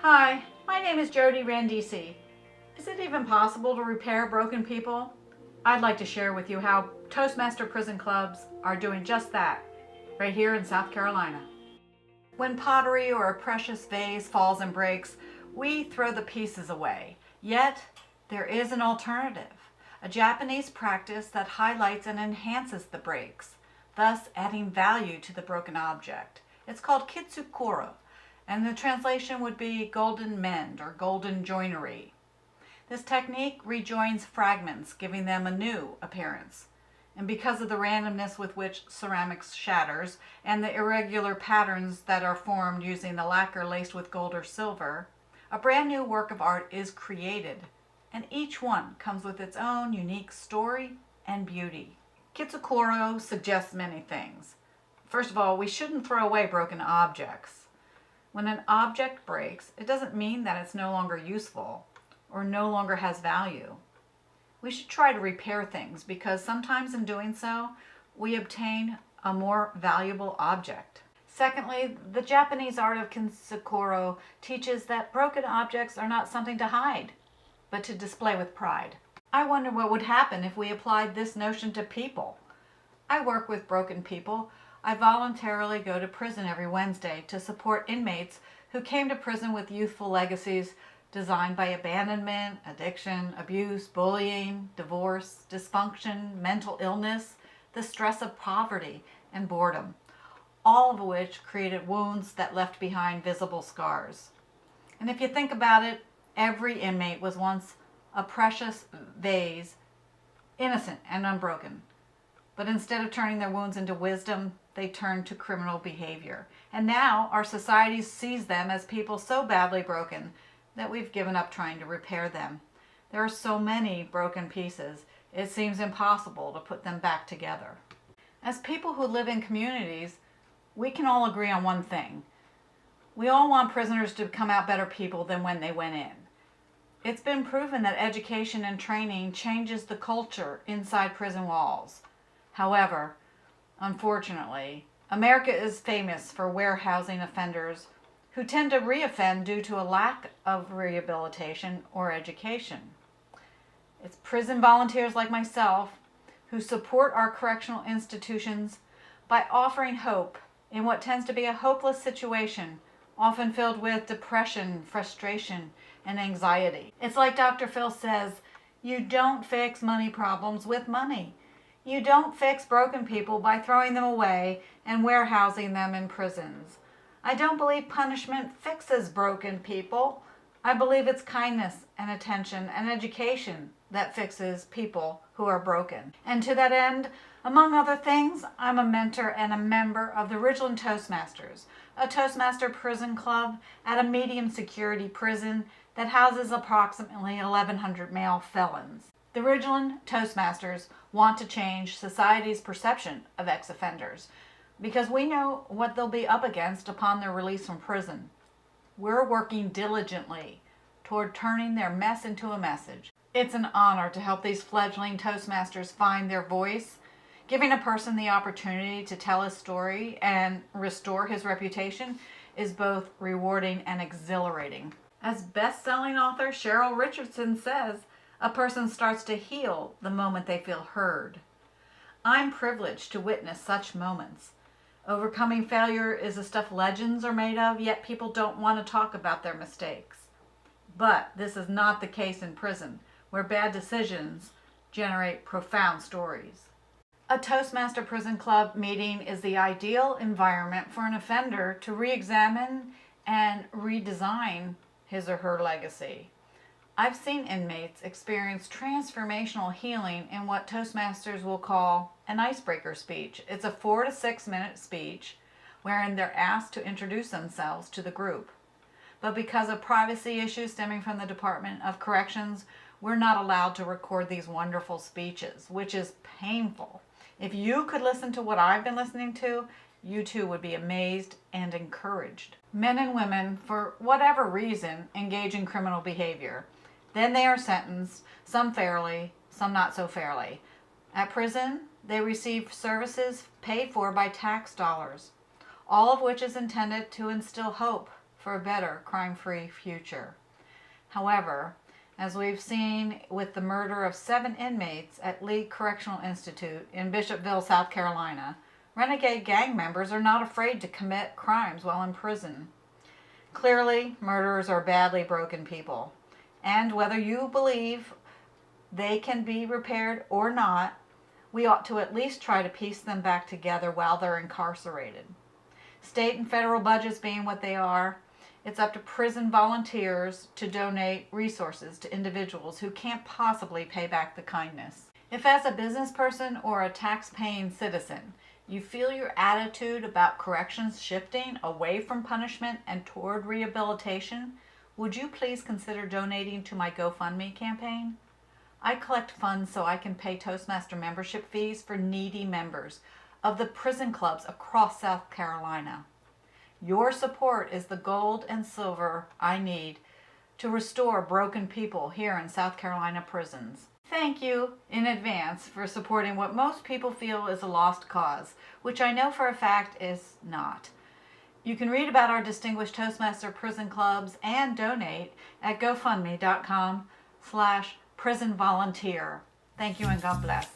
Hi, my name is Jody Randisi. Is it even possible to repair broken people? I'd like to share with you how Toastmaster prison clubs are doing just that, right here in South Carolina. When pottery or a precious vase falls and breaks, we throw the pieces away. Yet, there is an alternative, a Japanese practice that highlights and enhances the breaks, thus adding value to the broken object. It's called kitsukoro, and the translation would be golden mend or golden joinery. This technique rejoins fragments, giving them a new appearance. And because of the randomness with which ceramics shatters and the irregular patterns that are formed using the lacquer laced with gold or silver, a brand new work of art is created, and each one comes with its own unique story and beauty. Kitsukoro suggests many things. First of all, we shouldn't throw away broken objects. When an object breaks, it doesn't mean that it's no longer useful or no longer has value. We should try to repair things because sometimes in doing so, we obtain a more valuable object. Secondly, the Japanese art of kitsukoro teaches that broken objects are not something to hide, but to display with pride. I wonder what would happen if we applied this notion to people. I work with broken people. I voluntarily go to prison every Wednesday to support inmates who came to prison with youthful legacies designed by abandonment, addiction, abuse, bullying, divorce, dysfunction, mental illness, the stress of poverty, and boredom, all of which created wounds that left behind visible scars. And if you think about it, every inmate was once a precious vase, innocent and unbroken. But instead of turning their wounds into wisdom, they turned to criminal behavior. And now our society sees them as people so badly broken that we've given up trying to repair them. There are so many broken pieces, it seems impossible to put them back together. As people who live in communities, we can all agree on one thing. We all want prisoners to come out better people than when they went in. It's been proven that education and training changes the culture inside prison walls. However, unfortunately, America is famous for warehousing offenders who tend to reoffend due to a lack of rehabilitation or education. It's prison volunteers like myself who support our correctional institutions by offering hope in what tends to be a hopeless situation, often filled with depression, frustration, and anxiety. It's like Dr. Phil says, you don't fix money problems with money. You don't fix broken people by throwing them away and warehousing them in prisons. I don't believe punishment fixes broken people. I believe it's kindness and attention and education that fixes people who are broken. And to that end, among other things, I'm a mentor and a member of the Ridgeland Toastmasters, a Toastmaster prison club at a medium security prison that houses approximately 1,100 male felons. The Ridgeland Toastmasters want to change society's perception of ex-offenders because we know what they'll be up against upon their release from prison. We're working diligently toward turning their mess into a message. It's an honor to help these fledgling Toastmasters find their voice. Giving a person the opportunity to tell his story and restore his reputation is both rewarding and exhilarating. As best-selling author Cheryl Richardson says, a person starts to heal the moment they feel heard. I'm privileged to witness such moments. Overcoming failure is the stuff legends are made of, yet people don't want to talk about their mistakes. But this is not the case in prison, where bad decisions generate profound stories. A Toastmaster Prison Club meeting is the ideal environment for an offender to re-examine and redesign his or her legacy. I've seen inmates experience transformational healing in what Toastmasters will call an icebreaker speech. It's a 4 to 6 minute speech wherein they're asked to introduce themselves to the group. But because of privacy issues stemming from the Department of Corrections, we're not allowed to record these wonderful speeches, which is painful. If you could listen to what I've been listening to, you too would be amazed and encouraged. Men and women, for whatever reason, engage in criminal behavior. Then they are sentenced, some fairly, some not so fairly. At prison, they receive services paid for by tax dollars, all of which is intended to instill hope, for a better crime-free future. However, as we've seen with the murder of 7 inmates at Lee Correctional Institute in Bishopville, South Carolina, renegade gang members are not afraid to commit crimes while in prison. Clearly, murderers are badly broken people, and whether you believe they can be repaired or not, we ought to at least try to piece them back together while they're incarcerated. State and federal budgets being what they are, it's up to prison volunteers to donate resources to individuals who can't possibly pay back the kindness. If as a business person or a tax-paying citizen, you feel your attitude about corrections shifting away from punishment and toward rehabilitation, would you please consider donating to my GoFundMe campaign? I collect funds so I can pay Toastmaster membership fees for needy members of the prison clubs across South Carolina. Your support is the gold and silver I need to restore broken people here in South Carolina prisons. Thank you in advance for supporting what most people feel is a lost cause, which I know for a fact is not. You can read about our distinguished Toastmaster prison clubs and donate at gofundme.com/prisonvolunteer. Thank you and God bless.